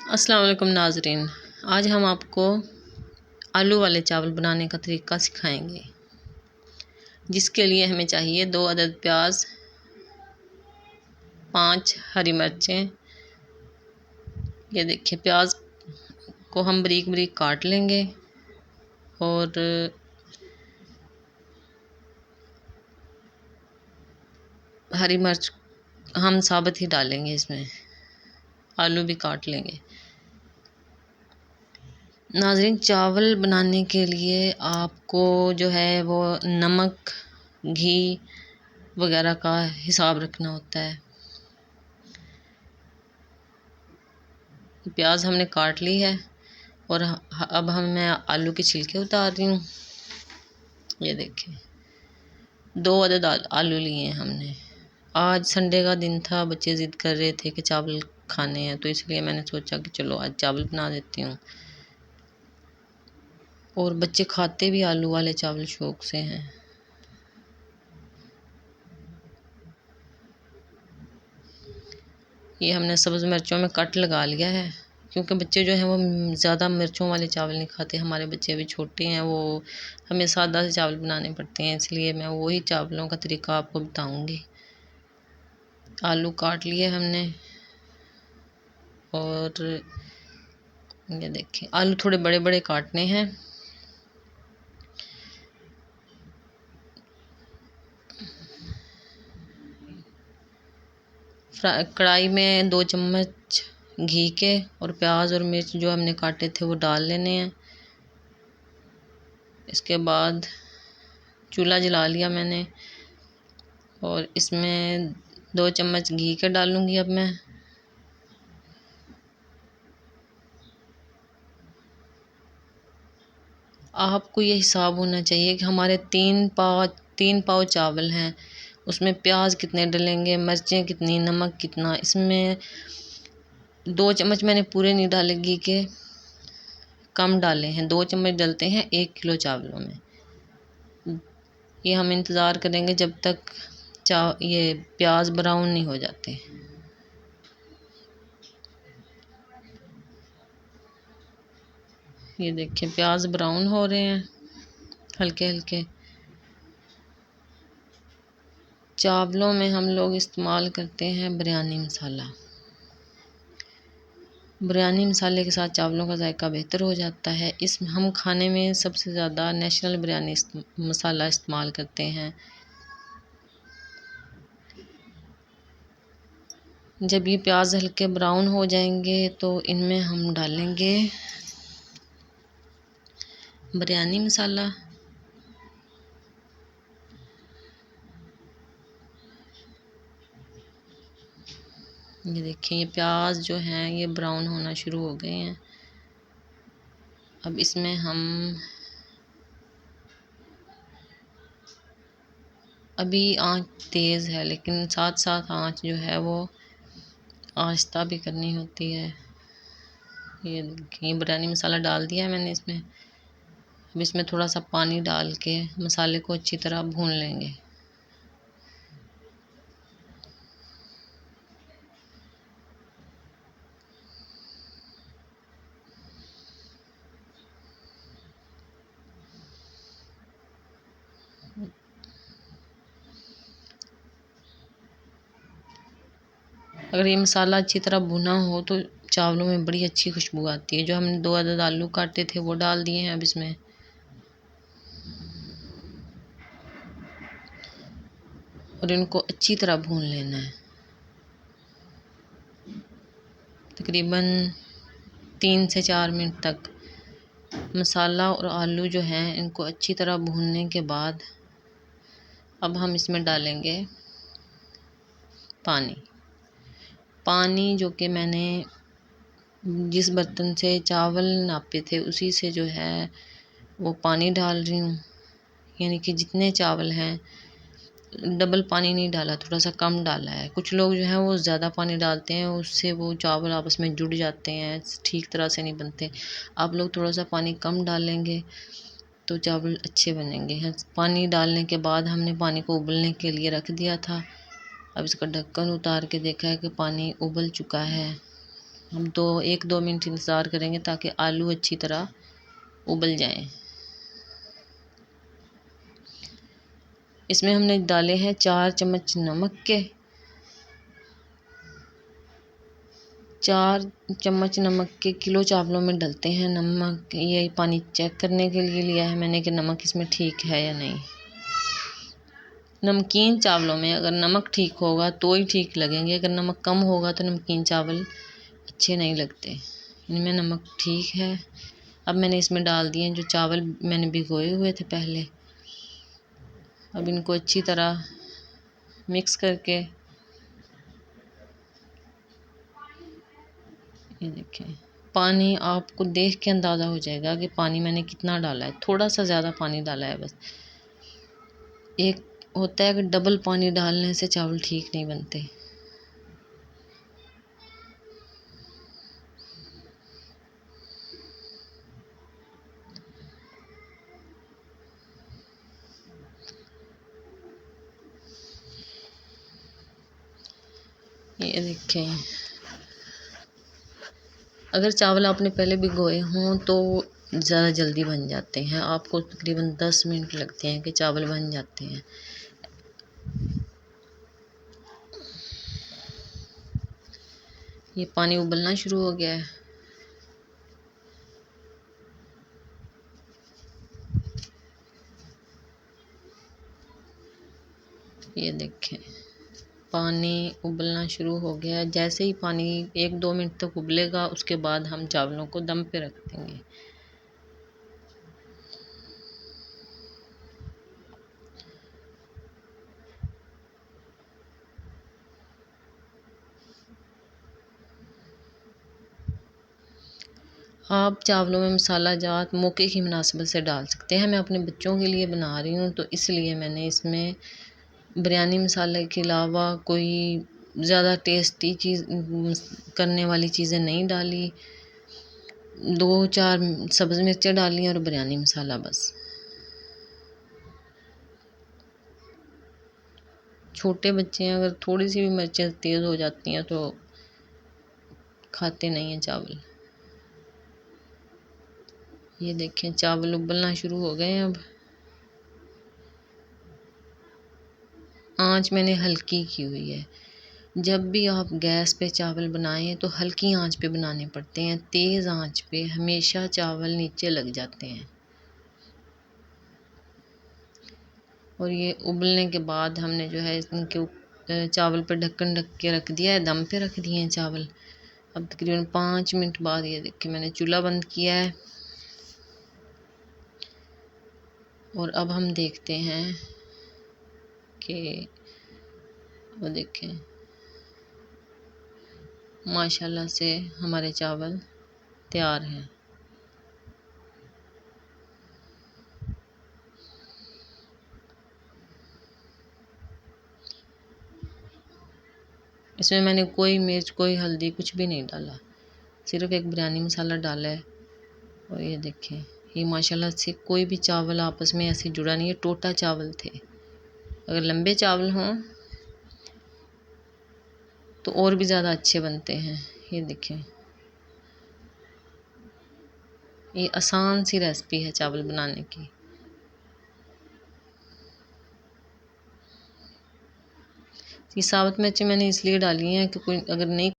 अस्सलाम वालेकुम नाज़रीन। आज हम आपको आलू वाले चावल बनाने का तरीका सिखाएंगे, जिसके लिए हमें चाहिए 2 अदद प्याज, 5 हरी मिर्चें। ये देखिए, प्याज को हम बारीक बारीक काट लेंगे और हरी मिर्च हम साबुत ही डालेंगे। इसमें आलू भी काट लेंगे। नाज़रीन, चावल बनाने के लिए आपको जो है वो नमक, घी वगैरह का हिसाब रखना होता है। प्याज हमने काट ली है और अब मैं आलू के छिलके उतार रही हूँ। ये देखिए, 2 अदद आलू लिए हैं हमने। आज संडे का दिन था, बच्चे ज़िद कर रहे थे कि चावल खाने हैं, तो इसलिए मैंने सोचा कि चलो आज चावल बना देती हूँ। और बच्चे खाते भी आलू वाले चावल शौक से हैं। ये हमने सब्ज़ मिर्चों में कट लगा लिया है, क्योंकि बच्चे जो हैं वो ज़्यादा मिर्चों वाले चावल नहीं खाते। हमारे बच्चे अभी छोटे हैं, वो हमें सादा से चावल बनाने पड़ते हैं, इसलिए मैं वही चावलों का तरीका आपको बताऊंगी। आलू काट लिए हमने और ये देखिए, आलू थोड़े बड़े बड़े काटने हैं। कढ़ाई में 2 चम्मच घी के और प्याज और मिर्च जो हमने काटे थे वो डाल लेने हैं। इसके बाद चूल्हा जला लिया मैंने और इसमें 2 चम्मच घी के डालूंगी अब मैं। आपको ये हिसाब होना चाहिए कि हमारे 3 पाव चावल हैं, उसमें प्याज कितने डलेंगे, मिर्चें कितनी, नमक कितना। इसमें 2 चम्मच मैंने पूरे नहीं डाले, घी के कम डाले हैं। 2 चम्मच डलते हैं 1 किलो चावलों में। ये हम इंतज़ार करेंगे जब तक ये प्याज ब्राउन नहीं हो जाते। ये देखिए, प्याज ब्राउन हो रहे हैं हल्के हल्के। चावलों में हम लोग इस्तेमाल करते हैं बिरयानी मसाला। बिरयानी मसाले के साथ चावलों का जायका बेहतर हो जाता है। हम खाने में सबसे ज़्यादा नेशनल बिरयानी मसाला इस्तेमाल करते हैं। जब ये प्याज हल्के ब्राउन हो जाएंगे तो इनमें हम डालेंगे बिरयानी मसाला। ये देखिए, ये प्याज जो हैं ये ब्राउन होना शुरू हो गए हैं। अब इसमें हम अभी आंच तेज़ है, लेकिन साथ साथ आंच जो है वो आहिस्ता भी करनी होती है। ये देखिए, बिरयानी मसाला डाल दिया है मैंने इसमें। अब इसमें थोड़ा सा पानी डाल के मसाले को अच्छी तरह भून लेंगे। अगर ये मसाला अच्छी तरह भुना हो तो चावलों में बड़ी अच्छी खुशबू आती है। जो हमने 2 अदद आलू काटे थे वो डाल दिए हैं अब इसमें। और इनको अच्छी तरह भून लेना है, तकरीबन 3 से 4 मिनट तक। मसाला और आलू जो हैं इनको अच्छी तरह भूनने के बाद अब हम इसमें डालेंगे पानी जो कि मैंने जिस बर्तन से चावल नापे थे उसी से जो है वो पानी डाल रही हूँ। यानी कि जितने चावल हैं डबल पानी नहीं डाला, थोड़ा सा कम डाला है। कुछ लोग जो हैं वो ज़्यादा पानी डालते हैं, उससे वो चावल आपस में जुड़ जाते हैं, ठीक तरह से नहीं बनते। आप लोग थोड़ा सा पानी कम डालेंगे तो चावल अच्छे बनेंगे। पानी डालने के बाद हमने पानी को उबलने के लिए रख दिया था। अब इसका ढक्कन उतार के देखा है कि पानी उबल चुका है। हम 1-2 मिनट इंतज़ार करेंगे ताकि आलू अच्छी तरह उबल जाएं। इसमें हमने डाले हैं 4 चम्मच नमक के। 4 चम्मच नमक के किलो चावलों में डलते हैं नमक। ये पानी चेक करने के लिए लिया है मैंने कि नमक इसमें ठीक है या नहीं। नमकीन चावलों में अगर नमक ठीक होगा तो ही ठीक लगेंगे, अगर नमक कम होगा तो नमकीन चावल अच्छे नहीं लगते। इनमें नमक ठीक है। अब मैंने इसमें डाल दिए जो चावल मैंने भिगोए हुए थे पहले। अब इनको अच्छी तरह मिक्स करके, ये देखें, पानी आपको देख के अंदाज़ा हो जाएगा कि पानी मैंने कितना डाला है। थोड़ा सा ज़्यादा पानी डाला है बस। एक होता है कि डबल पानी डालने से चावल ठीक नहीं बनते। ये देखें, अगर चावल आपने पहले भिगोए हों तो ज़्यादा जल्दी बन जाते हैं। आपको तकरीबन 10 मिनट लगते हैं कि चावल बन जाते हैं। ये पानी उबलना शुरू हो गया है। ये देखें, पानी उबलना शुरू हो गया है। जैसे ही पानी 1-2 मिनट तक उबलेगा उसके बाद हम चावलों को दम पे रख देंगे। आप चावलों में मसाला जात मौके की मुनासिबत से डाल सकते हैं। मैं अपने बच्चों के लिए बना रही हूँ तो इसलिए मैंने इसमें बिरयानी मसाले के अलावा कोई ज़्यादा टेस्टी चीज़ करने वाली चीज़ें नहीं डाली। 2-4 सब्ज़ मिर्चें डाली और बिरयानी मसाला बस। छोटे बच्चे हैं, अगर थोड़ी सी भी मिर्चें तेज़ हो जाती हैं तो खाते नहीं हैं चावल। ये देखें, चावल उबलना शुरू हो गए हैं। अब आंच मैंने हल्की की हुई है। जब भी आप गैस पे चावल बनाएं तो हल्की आंच पे बनाने पड़ते हैं। तेज़ आंच पे हमेशा चावल नीचे लग जाते हैं। और ये उबलने के बाद हमने जो है इनके चावल पर ढक्कन ढक के रख दिया है, दम पे रख दिए हैं चावल। अब तकरीबन 5 मिनट बाद ये देखिए मैंने चूल्हा बंद किया है। और अब हम देखते हैं कि वो देखें, माशाल्लाह से हमारे चावल तैयार हैं। इसमें मैंने कोई मिर्च, कोई हल्दी, कुछ भी नहीं डाला, सिर्फ एक बिरयानी मसाला डाला है। और ये देखें, ये माशाल्लाह से कोई भी चावल आपस में ऐसे जुड़ा नहीं है। टोटा चावल थे। अगर लंबे चावल हों तो और भी ज़्यादा अच्छे बनते हैं। ये देखें, ये आसान सी रेसिपी है चावल बनाने की। ये साबुत मिर्चें मैंने इसलिए डाली हैं कि कोई अगर नहीं